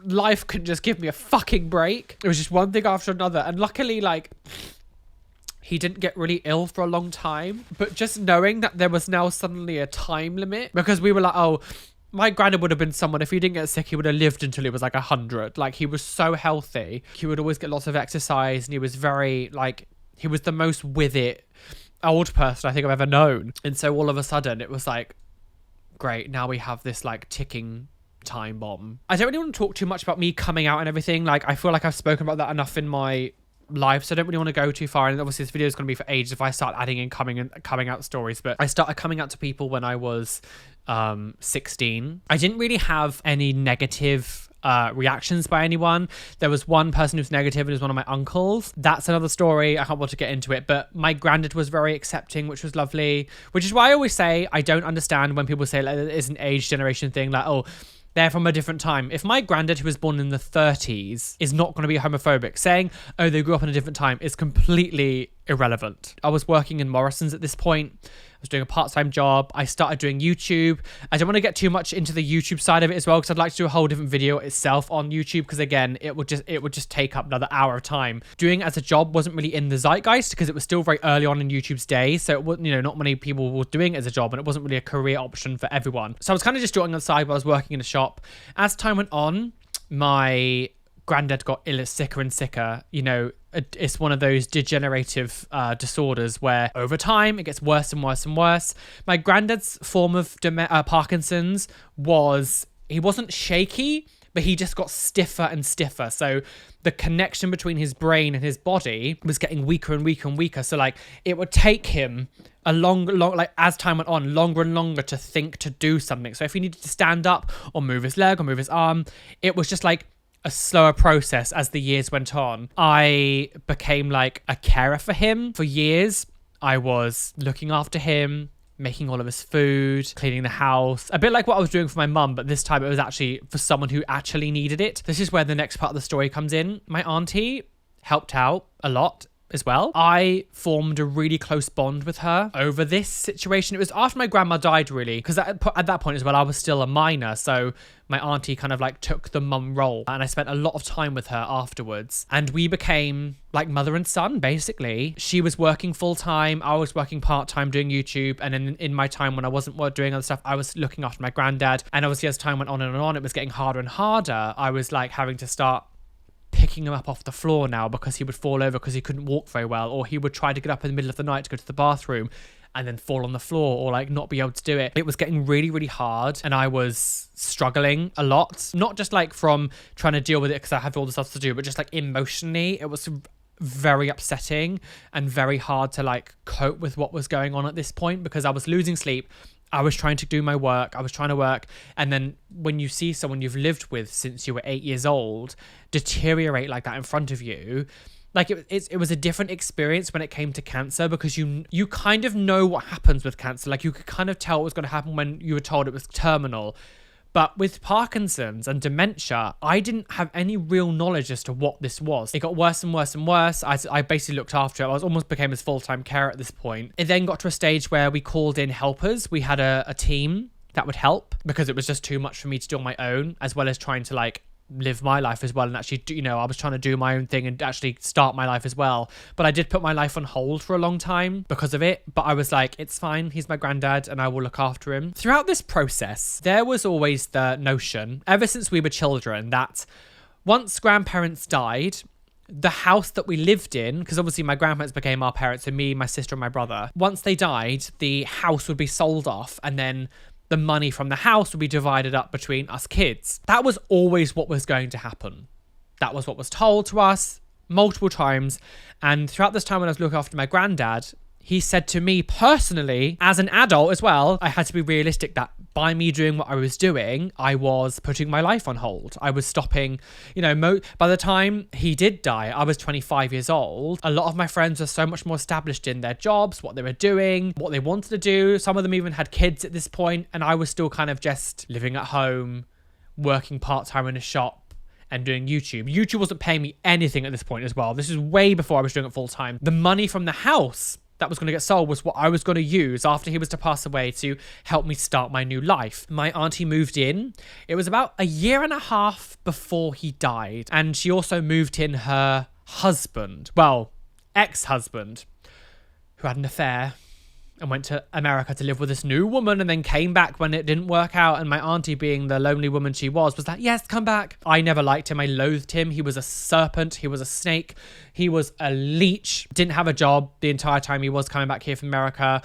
life couldn't just give me a fucking break. It was just one thing after another, and luckily like he didn't get really ill for a long time, but just knowing that there was now suddenly a time limit, because we were like, oh, my granddad would have been someone, if he didn't get sick, he would have lived until he was like 100. Like, he was so healthy. He would always get lots of exercise, and he was very, like, he was the most with it old person I think I've ever known. And so all of a sudden, it was like, great, now we have this, like, ticking time bomb. I don't really want to talk too much about me coming out and everything. Like, I feel like I've spoken about that enough in my life, so I don't really want to go too far, and obviously this video is going to be for ages if I start adding in coming out stories. But I started coming out to people when I was 16. I didn't really have any negative reactions by anyone. There was one person who's negative, and it was one of my uncles. That's another story. I can't want to get into it, but my granddad was very accepting, which was lovely, which is why I always say I don't understand when people say like it's an age generation thing, like, oh, they're from a different time. If my granddad, who was born in the 30s, is not going to be homophobic, saying, oh, they grew up in a different time, is completely irrelevant. I was working in Morrison's at this point. I was doing a part-time job. I started doing YouTube. I don't want to get too much into the YouTube side of it as well, because I'd like to do a whole different video itself on YouTube, because again, it would just take up another hour of time. Doing it as a job wasn't really in the zeitgeist, because it was still very early on in YouTube's day, so it wasn't, not many people were doing it as a job, and it wasn't really a career option for everyone. So I was kind of just doing it on the side while I was working in a shop. As time went on, my granddad got sicker and sicker. It's one of those degenerative disorders where over time it gets worse and worse and worse. My granddad's form of Parkinson's he wasn't shaky, but but he just got stiffer and stiffer. So the connection between his brain and his body was getting weaker and weaker and weaker. So like it would take him a long, like as time went on, longer and longer to think to do something. So if he needed to stand up or move his leg or move his arm, it was just like a slower process as the years went on. I became like a carer for him for years. I was looking after him, making all of his food, cleaning the house. A bit like what I was doing for my mum, but this time it was actually for someone who actually needed it. This is where the next part of the story comes in. My auntie helped out a lot as well. I formed a really close bond with her over this situation. It was after my grandma died, really, because at that point as well, I was still a minor. So my auntie kind of like took the mum role, and I spent a lot of time with her afterwards. And we became like mother and son, basically. She was working full time. I was working part time doing YouTube. And then in my time when I wasn't doing other stuff, I was looking after my granddad. And obviously as time went on and on, it was getting harder and harder. I was like having to start picking him up off the floor now because he would fall over because he couldn't walk very well, or he would try to get up in the middle of the night to go to the bathroom and then fall on the floor or like not be able to do it. It was getting really, really hard, and I was struggling a lot, not just like from trying to deal with it because I have all the stuff to do, but just like emotionally, it was very upsetting and very hard to like cope with what was going on at this point because I was losing sleep. I was trying to do my work. I was trying to work. And then when you see someone you've lived with since you were 8 years old deteriorate like that in front of you, like it was a different experience when it came to cancer because you kind of know what happens with cancer. Like you could kind of tell what was going to happen when you were told it was terminal. But with Parkinson's and dementia, I didn't have any real knowledge as to what this was. It got worse and worse and worse. I basically looked after it. I almost became his full-time carer at this point. It then got to a stage where we called in helpers. We had a team that would help because it was just too much for me to do on my own, as well as trying to like live my life as well and actually do, I was trying to do my own thing and actually start my life as well. But I did put my life on hold for a long time because of it. But I was like, it's fine, he's my granddad and I will look after him. Throughout this process, there was always the notion, ever since we were children, that once grandparents died, the house that we lived in, because obviously my grandparents became our parents, so me, my sister and my brother, once they died, the house would be sold off and then the money from the house would be divided up between us kids. That was always what was going to happen. That was what was told to us multiple times. And throughout this time when I was looking after my granddad, he said to me personally, as an adult as well, I had to be realistic that by me doing what I was doing, I was putting my life on hold. I was stopping, by the time he did die, I was 25 years old. A lot of my friends were so much more established in their jobs, what they were doing, what they wanted to do. Some of them even had kids at this point, and I was still kind of just living at home, working part-time in a shop, and doing YouTube. YouTube wasn't paying me anything at this point as well. This is way before I was doing it full-time. The money from the house that was going to get sold was what I was going to use after he was to pass away to help me start my new life. My auntie moved in. It was about a year and a half before he died. And she also moved in her husband, well, ex-husband, who had an affair and went to America to live with this new woman and then came back when it didn't work out. And my auntie, being the lonely woman she was like, yes, come back. I never liked him. I loathed him. He was a serpent. He was a snake. He was a leech. Didn't have a job the entire time he was coming back here from America.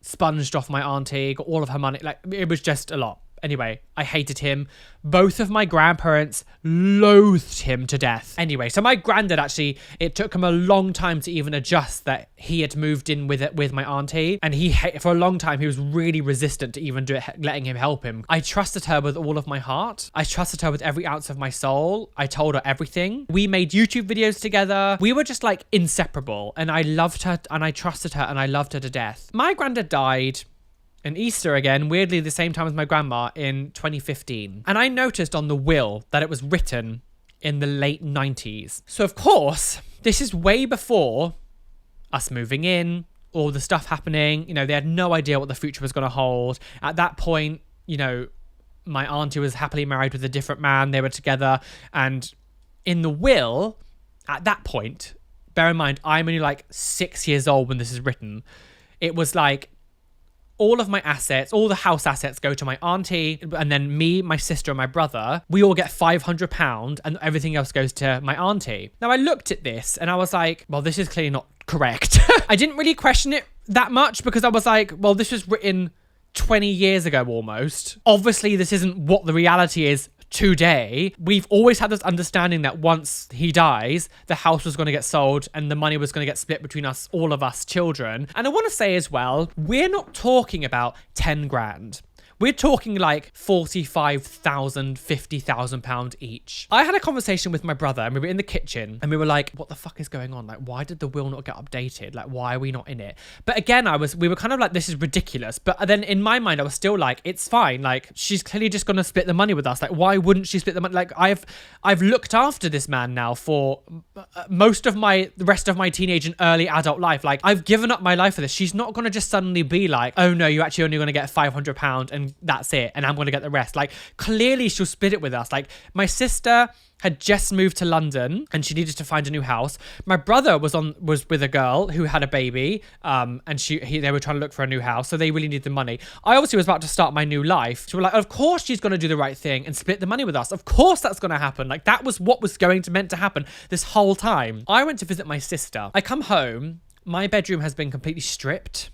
Sponged off my auntie, got all of her money. Like, it was just a lot. Anyway, I hated him. Both of my grandparents loathed him to death. Anyway, so my granddad actually, it took him a long time to even adjust that he had moved in with my auntie. And for a long time, he was really resistant to even letting him help him. I trusted her with all of my heart. I trusted her with every ounce of my soul. I told her everything. We made YouTube videos together. We were just like inseparable. And I loved her and I trusted her and I loved her to death. My granddad died in Easter again, weirdly the same time as my grandma, in 2015. And I noticed on the will that it was written in the late 90s. So of course, this is way before us moving in, all the stuff happening. They had no idea what the future was going to hold. At that point, my auntie was happily married with a different man. They were together. And in the will, at that point, bear in mind, I'm only like 6 years old when this is written. It was like, all of my assets, all the house assets go to my auntie, and then me, my sister, and my brother, we all get £500 and everything else goes to my auntie. Now, I looked at this and I was like, well, this is clearly not correct. I didn't really question it that much because I was like, well, this was written 20 years ago almost. Obviously, this isn't what the reality is today. We've always had this understanding that once he dies, the house was going to get sold and the money was going to get split between us, all of us children. And I want to say as well, we're not talking about 10 grand. We're talking like 45,000, 50,000 pounds each. I had a conversation with my brother and we were in the kitchen and we were like, what the fuck is going on? Like, why did the will not get updated? Like, why are we not in it? But again, we were kind of like, this is ridiculous. But then in my mind, I was still like, it's fine. Like, she's clearly just going to split the money with us. Like, why wouldn't she split the money? Like, I've looked after this man now for the rest of my teenage and early adult life. Like, I've given up my life for this. She's not going to just suddenly be like, oh no, you're actually only going to get £500 and that's it, and I'm going to get the rest. Like, clearly she'll split it with us. Like, my sister had just moved to London and she needed to find a new house. My brother was with a girl who had a baby, and they were trying to look for a new house, so they really needed the money. I obviously was about to start my new life, so we're like, of course she's going to do the right thing and split the money with us. Of course that's going to happen. Like, that was what was meant to happen this whole time. I went to visit my sister. I come home, my bedroom has been completely stripped.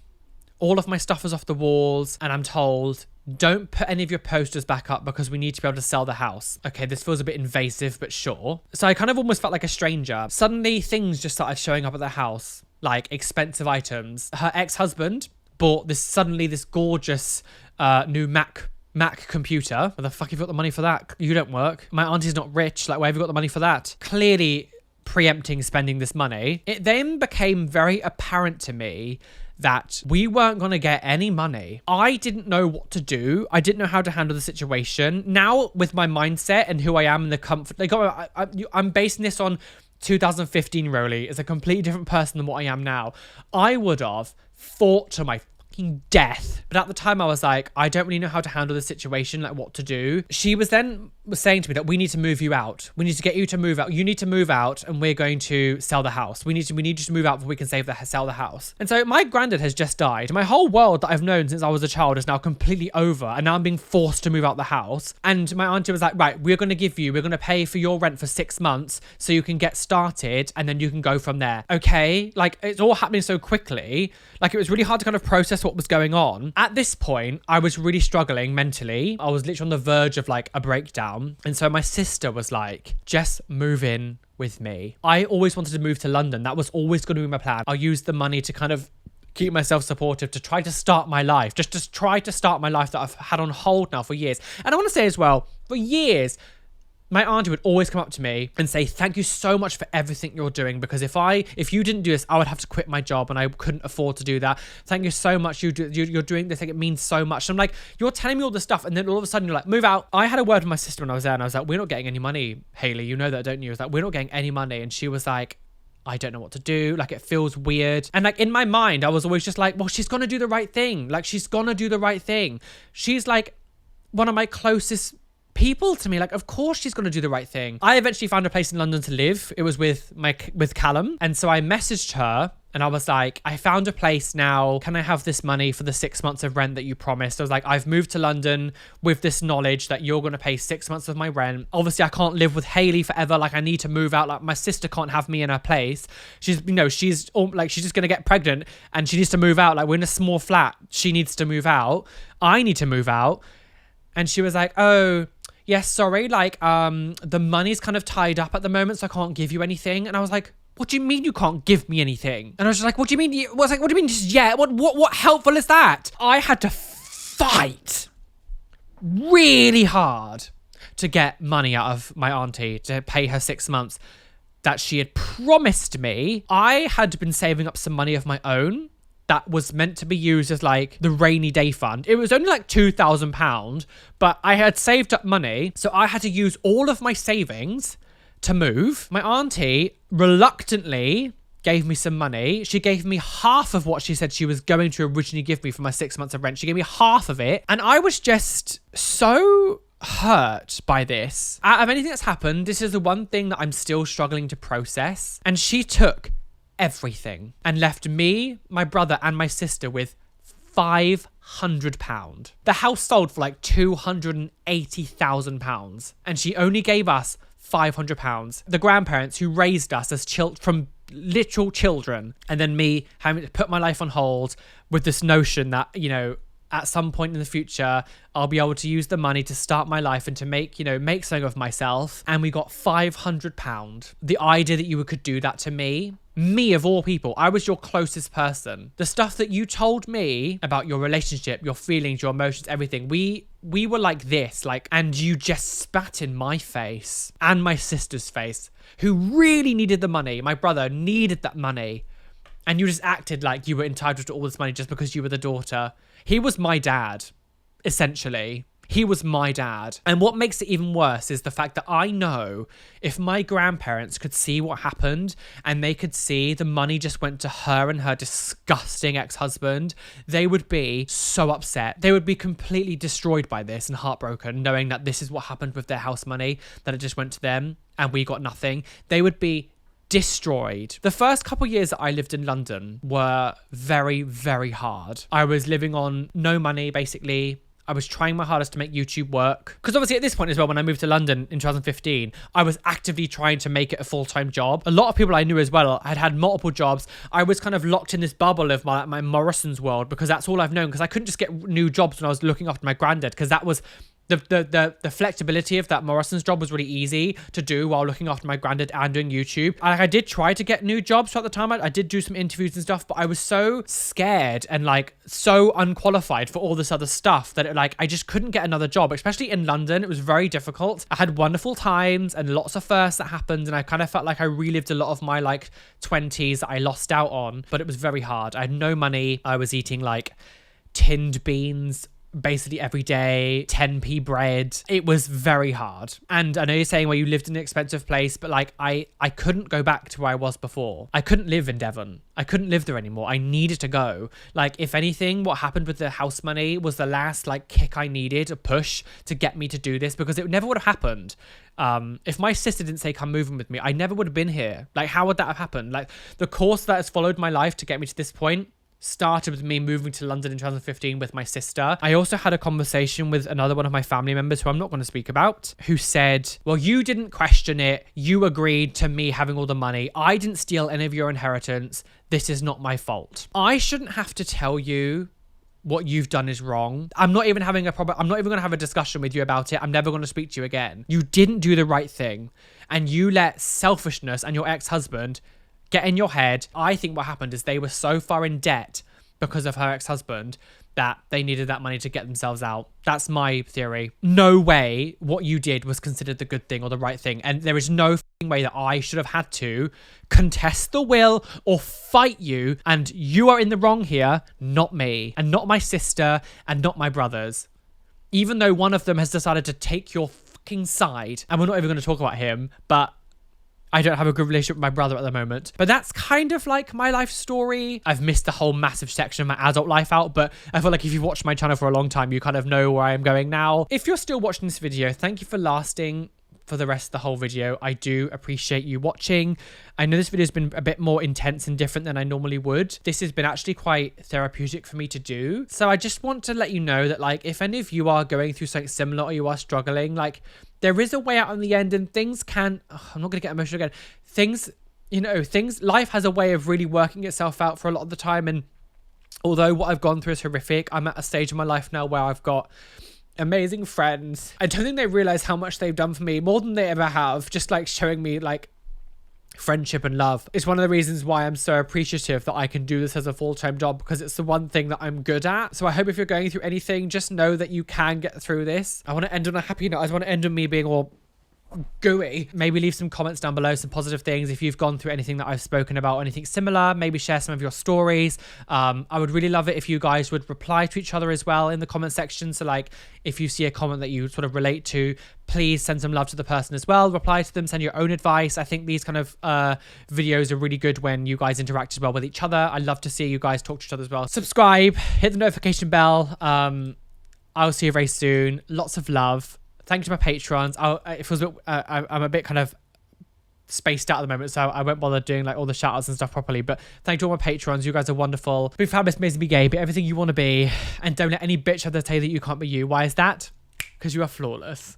All of my stuff is off the walls, and I'm told, don't put any of your posters back up because we need to be able to sell the house. Okay, this feels a bit invasive, but sure. So I kind of almost felt like a stranger. Suddenly, things just started showing up at the house, like expensive items. Her ex-husband bought this gorgeous new Mac computer. Where the fuck have you got the money for that? You don't work. My auntie's not rich. Like, where have you got the money for that? Clearly preempting spending this money. It then became very apparent to me that we weren't going to get any money. I didn't know what to do. I didn't know how to handle the situation. Now, with my mindset and who I am and the comfort, I'm basing this on 2015 Roly is a completely different person than what I am now. I would have fought to my fucking death. But at the time I was like, I don't really know how to handle the situation, like what to do. She was saying to me that we need to move you out. We need to get you to move out. You need to move out and we're going to sell the house. We need you to move out before we can sell the house. And so my granddad has just died. My whole world that I've known since I was a child is now completely over. And now I'm being forced to move out the house. And my auntie was like, right, we're going to pay for your rent for 6 months so you can get started and then you can go from there. Okay. Like, it's all happening so quickly. Like, it was really hard to kind of process what was going on. At this point, I was really struggling mentally. I was literally on the verge of like a breakdown. And so my sister was like, just move in with me. I always wanted to move to London. That was always going to be my plan. I'll use the money to kind of keep myself supportive, to try to start my life. Just try to start my life that I've had on hold now for years. And I want to say as well, for years, my auntie would always come up to me and say, thank you so much for everything you're doing, because if you didn't do this, I would have to quit my job and I couldn't afford to do that. Thank you so much. You're doing this. Like, it means so much. And I'm like, you're telling me all this stuff. And then all of a sudden you're like, move out. I had a word with my sister when I was there and I was like, we're not getting any money, Hayley. You know that, don't you? I was like, we're not getting any money. And she was like, I don't know what to do. Like, it feels weird. And like, in my mind, I was always just like, well, she's going to do the right thing. Like, she's going to do the right thing. She's like one of my closest people to me. Like, of course she's going to do the right thing. I eventually found a place in London to live. It was with Callum. And so I messaged her and I was like, I found a place now. Can I have this money for the 6 months of rent that you promised? I was like, I've moved to London with this knowledge that you're going to pay 6 months of my rent. Obviously I can't live with Hayley forever. Like, I need to move out. Like, my sister can't have me in her place. She's just going to get pregnant and she needs to move out. Like, we're in a small flat. She needs to move out. I need to move out. And she was like, oh, yes, sorry, like, the money's kind of tied up at the moment, so I can't give you anything. And I was like, what do you mean you can't give me anything? And I was just like, what do you mean? What do you mean just yet? What helpful is that? I had to fight really hard to get money out of my auntie to pay her 6 months that she had promised me. I had been saving up some money of my own that was meant to be used as like the rainy day fund. It was only like £2,000, but I had saved up money. So I had to use all of my savings to move. My auntie reluctantly gave me some money. She gave me half of what she said she was going to originally give me for my 6 months of rent. She gave me half of it. And I was just so hurt by this. Out of anything that's happened, this is the one thing that I'm still struggling to process. And she took everything and left me, my brother and my sister with £500. The house sold for like £280,000 and she only gave us £500. The grandparents who raised us as from literal children, and then me having to put my life on hold with this notion that, you know, at some point in the future, I'll be able to use the money to start my life and to make, make something of myself. And we got £500. The idea that you could do that to me of all people, I was your closest person. The stuff that you told me about your relationship, your feelings, your emotions, everything, we were like this, and you just spat in my face and my sister's face, who really needed the money. My brother needed that money. And you just acted like you were entitled to all this money just because you were the daughter. He was my dad, essentially. He was my dad. And what makes it even worse is the fact that I know if my grandparents could see what happened and they could see the money just went to her and her disgusting ex-husband, they would be so upset. They would be completely destroyed by this and heartbroken, knowing that this is what happened with their house money, that it just went to them and we got nothing. They would be destroyed. The first couple years that I lived in London were very, very hard. I was living on no money, basically. I was trying my hardest to make YouTube work. Because obviously at this point as well, when I moved to London in 2015, I was actively trying to make it a full-time job. A lot of people I knew as well had multiple jobs. I was kind of locked in this bubble of my Morrison's world because that's all I've known. Because I couldn't just get new jobs when I was looking after my granddad, because that was the flexibility of that Morrison's job was really easy to do while looking after my granddad and doing YouTube. I did try to get new jobs throughout the time. I did do some interviews and stuff, but I was so scared and so unqualified for all this other stuff that I just couldn't get another job, especially in London. It was very difficult. I had wonderful times and lots of firsts that happened, and I kind of felt like I relived a lot of my 20s that I lost out on, but it was very hard. I had no money. I was eating tinned beans basically every day, 10p bread. It was very hard. And I know you're saying, well, you lived in an expensive place, but I couldn't go back to where I was before. I couldn't live in Devon. I couldn't live there anymore. I needed to go. If anything, what happened with the house money was the last kick I needed, a push to get me to do this, because it never would have happened. If my sister didn't say, come moving with me, I never would have been here. How would that have happened? The course that has followed my life to get me to this point started with me moving to London in 2015 with my sister. I also had a conversation with another one of my family members, who I'm not going to speak about, who said, well, you didn't question it. You agreed to me having all the money. I didn't steal any of your inheritance. This is not my fault. I shouldn't have to tell you what you've done is wrong. I'm not even going to have a discussion with you about it. I'm never going to speak to you again. You didn't do the right thing, and you let selfishness and your ex-husband get in your head. I think what happened is they were so far in debt because of her ex-husband that they needed that money to get themselves out. That's my theory. No way what you did was considered the good thing or the right thing. And there is no way that I should have had to contest the will or fight you. And you are in the wrong here, not me, and not my sister, and not my brothers. Even though one of them has decided to take your fucking side, and we're not even going to talk about him, but I don't have a good relationship with my brother at the moment. But that's kind of my life story. I've missed the whole massive section of my adult life out, but I feel like if you've watched my channel for a long time, you kind of know where I am going now. If you're still watching this video, thank you for lasting for the rest of the whole video. I do appreciate you watching. I know this video has been a bit more intense and different than I normally would. This has been actually quite therapeutic for me to do. So I just want to let you know that if any of you are going through something similar or you are struggling, there is a way out in the end, and things can, I'm not going to get emotional again. Life has a way of really working itself out for a lot of the time. And although what I've gone through is horrific, I'm at a stage in my life now where I've got amazing friends. I don't think they realize how much they've done for me, more than they ever have, just showing me friendship and love. It's one of the reasons why I'm so appreciative that I can do this as a full-time job, because it's the one thing that I'm good at. So I hope if you're going through anything, just know that you can get through this. I want to end on a happy note. I just want to end on me being all gooey. Maybe leave some comments down below, some positive things if you've gone through anything that I've spoken about, anything similar. Maybe share some of your stories. I would really love it if you guys would reply to each other as well in the comment section. So if you see a comment that you sort of relate to, please send some love to the person as well. Reply to them, send your own advice. I think these kind of videos are really good when you guys interact as well with each other. I love to see you guys talk to each other as well. Subscribe, hit the notification bell. I'll see you very soon. Lots of love. Thank you to my patrons. I'm a bit kind of spaced out at the moment, so I won't bother doing all the shout outs and stuff properly. But thank you to all my patrons. You guys are wonderful. Be fabulous, amazing, be gay, be everything you want to be. And don't let any bitch ever tell you that you can't be you. Why is that? Because you are flawless.